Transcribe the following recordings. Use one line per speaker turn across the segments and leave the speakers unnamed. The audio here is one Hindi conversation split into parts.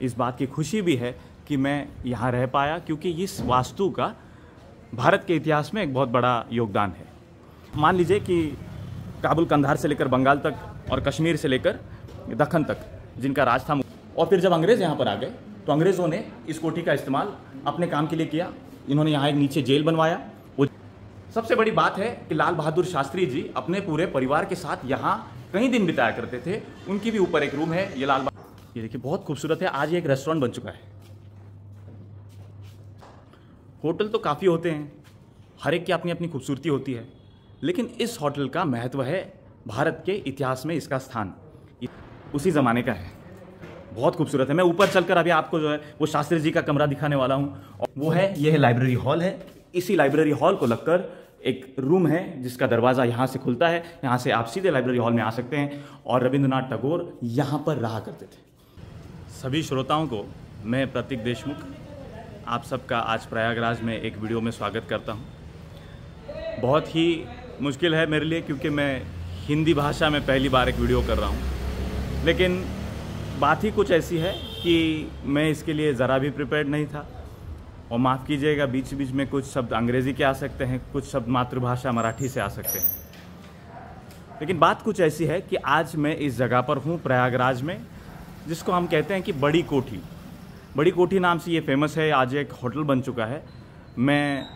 इस बात की खुशी भी है कि मैं यहाँ रह पाया, क्योंकि इस वास्तु का भारत के इतिहास में एक बहुत बड़ा योगदान है। मान लीजिए कि काबुल कंधार से लेकर बंगाल तक और कश्मीर से लेकर दक्कन तक जिनका राज था, और फिर जब अंग्रेज़ यहाँ पर आ गए तो अंग्रेज़ों ने इस कोठी का इस्तेमाल अपने काम के लिए किया। इन्होंने यहाँ एक नीचे जेल बनवाया। वो सबसे बड़ी बात है कि लाल बहादुर शास्त्री जी अपने पूरे परिवार के साथ यहाँ कई दिन बिताया करते थे। उनकी भी ऊपर एक रूम है। ये देखिए बहुत खूबसूरत है। आज ये एक रेस्टोरेंट बन चुका है। होटल तो काफ़ी होते हैं, हर एक की अपनी अपनी खूबसूरती होती है, लेकिन इस होटल का महत्व है भारत के इतिहास में इसका स्थान उसी ज़माने का है। बहुत खूबसूरत है। मैं ऊपर चलकर अभी आपको जो है वो शास्त्री जी का कमरा दिखाने वाला हूँ, और वो है, ये है लाइब्रेरी हॉल है। इसी लाइब्रेरी हॉल को लगकर एक रूम है जिसका दरवाज़ा यहाँ से खुलता है। यहाँ से आप सीधे लाइब्रेरी हॉल में आ सकते हैं। और रविंद्रनाथ टैगोर यहाँ पर रहा करते थे। सभी श्रोताओं को मैं प्रतीक देशमुख आप सबका आज प्रयागराज में एक वीडियो में स्वागत करता हूँ। बहुत ही मुश्किल है मेरे लिए, क्योंकि मैं हिंदी भाषा में पहली बार एक वीडियो कर रहा हूँ, लेकिन बात ही कुछ ऐसी है कि मैं इसके लिए ज़रा भी प्रिपेयर्ड नहीं था। और माफ़ कीजिएगा, बीच बीच में कुछ शब्द अंग्रेज़ी के आ सकते हैं, कुछ शब्द मातृभाषा मराठी से आ सकते हैं। लेकिन बात कुछ ऐसी है कि आज मैं इस जगह पर हूँ प्रयागराज में, जिसको हम कहते हैं कि बड़ी कोठी। बड़ी कोठी नाम से ये फेमस है। आज एक होटल बन चुका है। मैं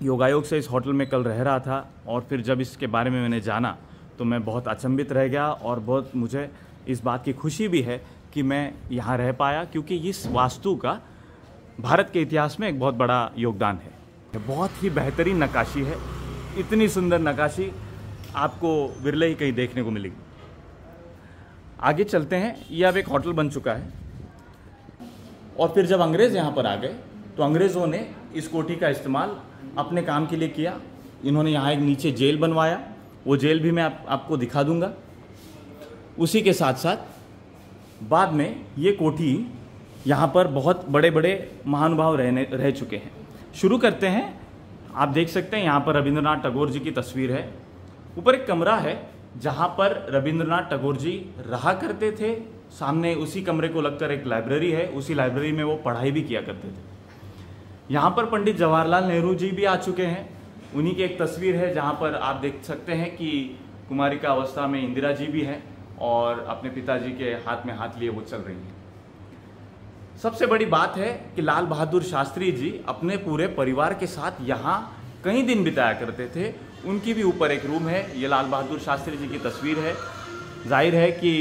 योगायोग से इस होटल में कल रह रहा था, और फिर जब इसके बारे में मैंने जाना तो मैं बहुत अचंभित रह गया, और बहुत मुझे इस बात की खुशी भी है कि मैं यहाँ रह पाया, क्योंकि इस वास्तु का भारत के इतिहास में एक बहुत बड़ा योगदान है। बहुत ही बेहतरीन नक्काशी है। इतनी सुंदर नक्काशी आपको विरले ही कहीं देखने को मिलेगी। आगे चलते हैं। यह अब एक होटल बन चुका है, और फिर जब अंग्रेज़ यहाँ पर आ गए तो अंग्रेज़ों ने इस कोठी का इस्तेमाल अपने काम के लिए किया। इन्होंने यहाँ एक नीचे जेल बनवाया। वो जेल भी मैं आपको दिखा दूंगा। उसी के साथ साथ बाद में ये कोठी यहाँ पर बहुत बड़े बड़े महानुभाव रह चुके हैं। शुरू करते हैं। आप देख सकते हैं यहाँ पर रविंद्रनाथ टैगोर जी की तस्वीर है। ऊपर एक कमरा है जहाँ पर रविंद्रनाथ टैगोर जी रहा करते थे। सामने उसी कमरे को लगकर एक लाइब्रेरी है। उसी लाइब्रेरी में वो पढ़ाई भी किया करते थे। यहाँ पर पंडित जवाहरलाल नेहरू जी भी आ चुके हैं। उन्हीं की एक तस्वीर है जहाँ पर आप देख सकते हैं कि कुमारिका अवस्था में इंदिरा जी भी हैं, और अपने पिताजी के हाथ में हाथ लिए वो चल रही हैं। सबसे बड़ी बात है कि लाल बहादुर शास्त्री जी अपने पूरे परिवार के साथ यहाँ कई दिन बिताया करते थे। उनकी भी ऊपर एक रूम है। ये लाल बहादुर शास्त्री जी की तस्वीर है। जाहिर है कि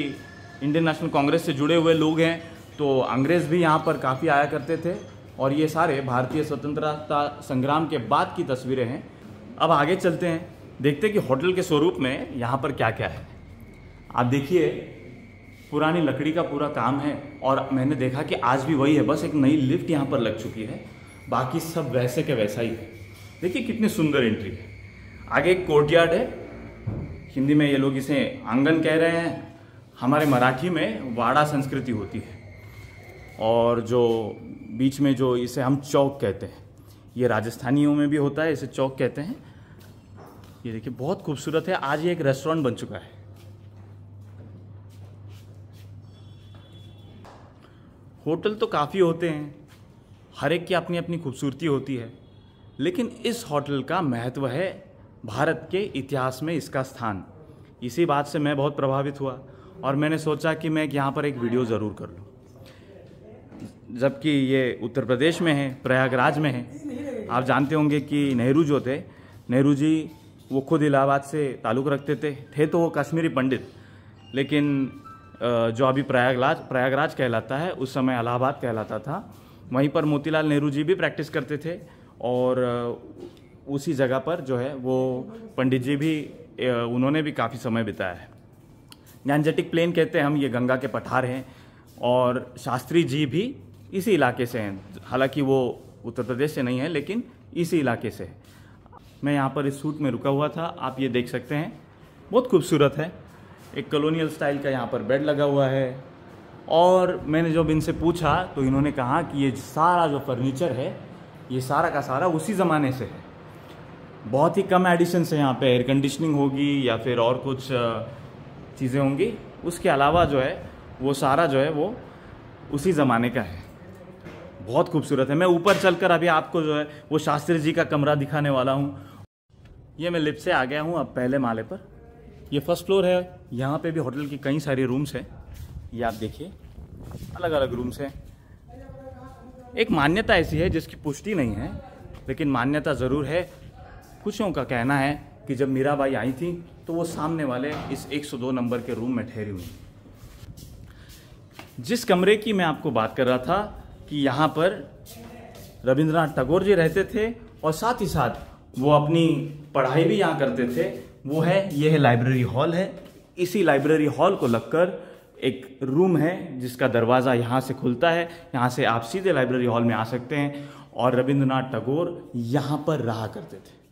इंडियन नेशनल कांग्रेस से जुड़े हुए लोग हैं, तो अंग्रेज़ भी यहाँ पर काफ़ी आया करते थे। और ये सारे भारतीय स्वतंत्रता संग्राम के बाद की तस्वीरें हैं। अब आगे चलते हैं, देखते हैं कि होटल के स्वरूप में यहाँ पर क्या क्या है। आप देखिए, पुरानी लकड़ी का पूरा काम है, और मैंने देखा कि आज भी वही है, बस एक नई लिफ्ट यहाँ पर लग चुकी है। बाकी सब वैसे के वैसा ही है। देखिए कितनी सुंदर एंट्री है। आगे एक कोर्टयार्ड है। हिंदी में ये लोग इसे आंगन कह रहे हैं। हमारे मराठी में वाड़ा संस्कृति होती है, और जो बीच में जो इसे हम चौक कहते हैं, ये राजस्थानियों में भी होता है, इसे चौक कहते हैं। ये देखिए बहुत खूबसूरत है। आज ये एक रेस्टोरेंट बन चुका है। होटल तो काफ़ी होते हैं, हर एक की अपनी अपनी खूबसूरती होती है, लेकिन इस होटल का महत्व है भारत के इतिहास में इसका स्थान। इसी बात से मैं बहुत प्रभावित हुआ, और मैंने सोचा कि मैं यहाँ पर एक वीडियो ज़रूर कर लूँ। जबकि ये उत्तर प्रदेश में है, प्रयागराज में है। आप जानते होंगे कि नेहरू जो थे, नेहरू जी वो खुद इलाहाबाद से ताल्लुक़ रखते थे तो वो कश्मीरी पंडित, लेकिन जो अभी प्रयागराज कहलाता है, उस समय इलाहाबाद कहलाता था। वहीं पर मोतीलाल नेहरू जी भी प्रैक्टिस करते थे, और उसी जगह पर जो है वो पंडित जी भी, उन्होंने भी काफ़ी समय बिताया है। गैंजेटिक प्लेन कहते हैं हम, ये गंगा के पठार हैं, और शास्त्री जी भी इसी इलाके से हैं। हालांकि वो उत्तर प्रदेश से नहीं है, लेकिन इसी इलाके से है। मैं यहाँ पर इस सूट में रुका हुआ था। आप ये देख सकते हैं, बहुत खूबसूरत है। एक कॉलोनियल स्टाइल का यहाँ पर बेड लगा हुआ है, और मैंने जब इनसे पूछा तो इन्होंने कहा कि ये सारा जो फर्नीचर है, ये सारा का सारा उसी ज़माने से है। बहुत ही कम एडिशन से यहाँ पे एयर कंडीशनिंग होगी या फिर और कुछ चीज़ें होंगी। उसके अलावा जो है वो सारा जो है वो उसी ज़माने का है। बहुत खूबसूरत है। मैं ऊपर चलकर अभी आपको जो है वो शास्त्री जी का कमरा दिखाने वाला हूँ। ये मैं लिफ्ट से आ गया हूँ अब पहले माले पर। ये फर्स्ट फ्लोर है। यहाँ पे भी होटल की कई सारी रूम्स हैं। ये आप देखिए, अलग अलग रूम्स हैं। एक मान्यता ऐसी है जिसकी पुष्टि नहीं है, लेकिन मान्यता ज़रूर है। कुछों का कहना है कि जब मीराबाई आई थी तो वो सामने वाले इस 102 नंबर के रूम में ठहरी हुई। जिस कमरे की मैं आपको बात कर रहा था कि यहाँ पर रविंद्रनाथ टैगोर जी रहते थे और साथ ही साथ वो अपनी पढ़ाई भी यहाँ करते थे, वो है, ये है लाइब्रेरी हॉल है। इसी लाइब्रेरी हॉल को लगकर एक रूम है जिसका दरवाज़ा यहाँ से खुलता है। यहाँ से आप सीधे लाइब्रेरी हॉल में आ सकते हैं और रविंद्रनाथ टैगोर यहाँ पर रहा करते थे।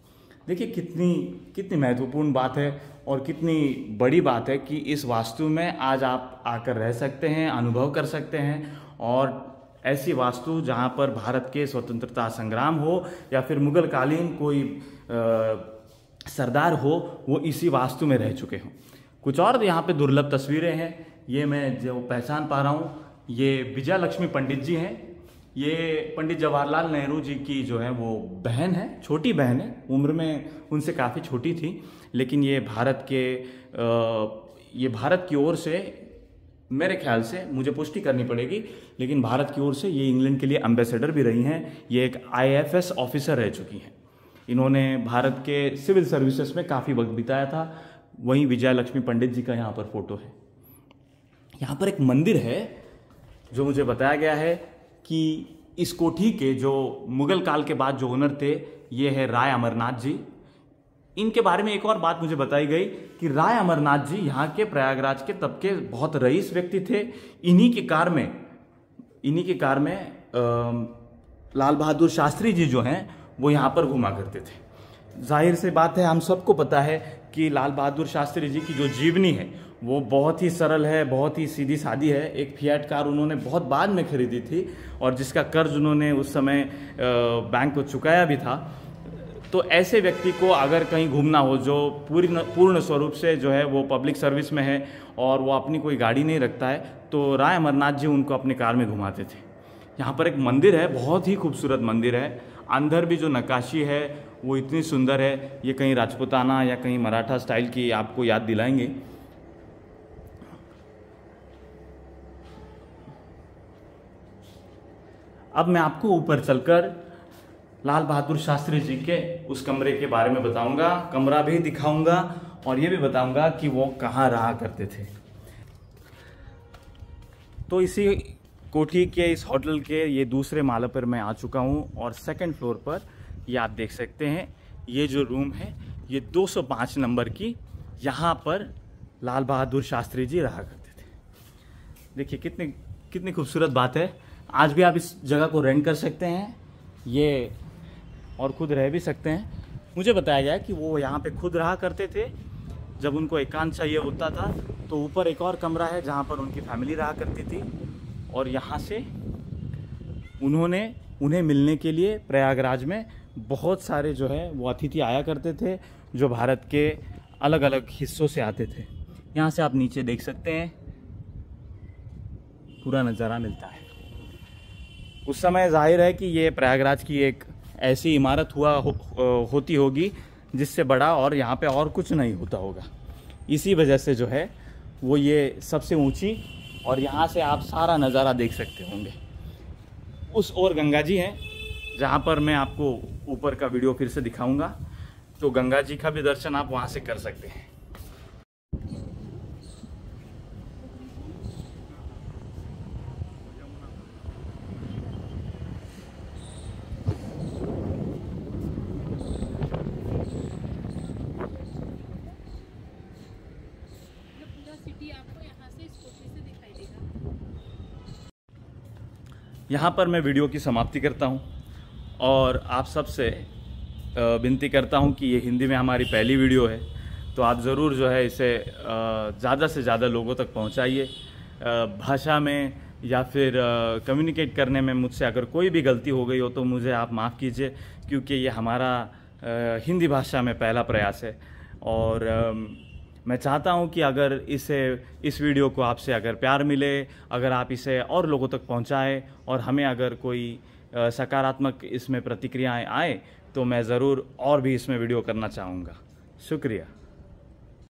देखिए कितनी महत्वपूर्ण बात है और कितनी बड़ी बात है कि इस वास्तु में आज आप आकर रह सकते हैं, अनुभव कर सकते हैं। और ऐसी वास्तु जहाँ पर भारत के स्वतंत्रता संग्राम हो या फिर मुगल कालीन कोई सरदार हो, वो इसी वास्तु में रह चुके हों। कुछ और यहाँ पे दुर्लभ तस्वीरें हैं। ये मैं जो पहचान पा रहा हूँ, ये विजया लक्ष्मी पंडित जी हैं। ये पंडित जवाहरलाल नेहरू जी की जो है वो बहन है, छोटी बहन है, उम्र में उनसे काफ़ी छोटी थी। लेकिन ये भारत की ओर से, मेरे ख्याल से, मुझे पुष्टि करनी पड़ेगी, लेकिन भारत की ओर से ये इंग्लैंड के लिए एम्बेसडर भी रही हैं। ये एक IAFS ऑफिसर रह चुकी हैं। इन्होंने भारत के सिविल सर्विसेज में काफ़ी वक्त बिताया था। वहीं विजया लक्ष्मी पंडित जी का यहाँ पर फोटो है। यहाँ पर एक मंदिर है जो मुझे बताया गया है कि इस कोठी के जो मुगल काल के बाद जो ओनर थे, ये है राय अमरनाथ जी। इनके बारे में एक और बात मुझे बताई गई कि राय अमरनाथ जी यहाँ के प्रयागराज के तब के बहुत रईस व्यक्ति थे। इन्हीं की कार में लाल बहादुर शास्त्री जी जो हैं वो यहाँ पर घुमा करते थे। जाहिर सी बात है, हम सबको पता है कि लाल बहादुर शास्त्री जी की जो जीवनी है वो बहुत ही सरल है, बहुत ही सीधी सादी है। एक फिएट कार उन्होंने बहुत बाद में खरीदी थी और जिसका कर्ज उन्होंने उस समय बैंक को चुकाया भी था। तो ऐसे व्यक्ति को अगर कहीं घूमना हो, जो पूर्ण स्वरूप से जो है वो पब्लिक सर्विस में है और वो अपनी कोई गाड़ी नहीं रखता है, तो राय अमरनाथ जी उनको अपनी कार में घुमाते थे। यहाँ पर एक मंदिर है, बहुत ही खूबसूरत मंदिर है। अंदर भी जो नक्काशी है वो इतनी सुंदर है, ये कहीं राजपूताना या कहीं मराठा स्टाइल की आपको याद दिलाएंगे। अब मैं आपको ऊपर चलकर लाल बहादुर शास्त्री जी के उस कमरे के बारे में बताऊंगा, कमरा भी दिखाऊंगा और ये भी बताऊंगा कि वो कहाँ रहा करते थे। तो इसी कोठी के, इस होटल के ये दूसरे माले पर मैं आ चुका हूँ और सेकंड फ्लोर पर ये आप देख सकते हैं, ये जो रूम है ये 205 नंबर की, यहाँ पर लाल बहादुर शास्त्री जी रहा करते थे। देखिए कितनी खूबसूरत बात है। आज भी आप इस जगह को रेंट कर सकते हैं ये, और खुद रह भी सकते हैं। मुझे बताया गया कि वो यहाँ पे खुद रहा करते थे। जब उनको एकांत चाहिए होता था तो ऊपर एक और कमरा है जहाँ पर उनकी फैमिली रहा करती थी और यहाँ से उन्हें मिलने के लिए प्रयागराज में बहुत सारे जो है वो अतिथि आया करते थे, जो भारत के अलग अलग हिस्सों से आते थे। यहाँ से आप नीचे देख सकते हैं, पूरा नज़ारा मिलता है। उस समय जाहिर है कि ये प्रयागराज की एक ऐसी इमारत होती होगी जिससे बड़ा और यहाँ पे और कुछ नहीं होता होगा। इसी वजह से जो है वो ये सबसे ऊंची, और यहाँ से आप सारा नज़ारा देख सकते होंगे। उस ओर गंगा जी हैं जहाँ पर मैं आपको ऊपर का वीडियो फिर से दिखाऊंगा, तो गंगा जी का भी दर्शन आप वहाँ से कर सकते हैं। यहाँ पर मैं वीडियो की समाप्ति करता हूँ और आप सबसे विनती करता हूँ कि ये हिंदी में हमारी पहली वीडियो है, तो आप ज़रूर जो है इसे ज़्यादा से ज़्यादा लोगों तक पहुँचाइए। भाषा में या फिर कम्युनिकेट करने में मुझसे अगर कोई भी गलती हो गई हो तो मुझे आप माफ़ कीजिए, क्योंकि ये हमारा हिंदी भाषा में पहला प्रयास है। और मैं चाहता हूं कि अगर इस वीडियो को आपसे अगर प्यार मिले, अगर आप इसे और लोगों तक पहुंचाएं और हमें अगर कोई सकारात्मक इसमें प्रतिक्रियाएं आए तो मैं ज़रूर और भी इसमें वीडियो करना चाहूँगा। शुक्रिया।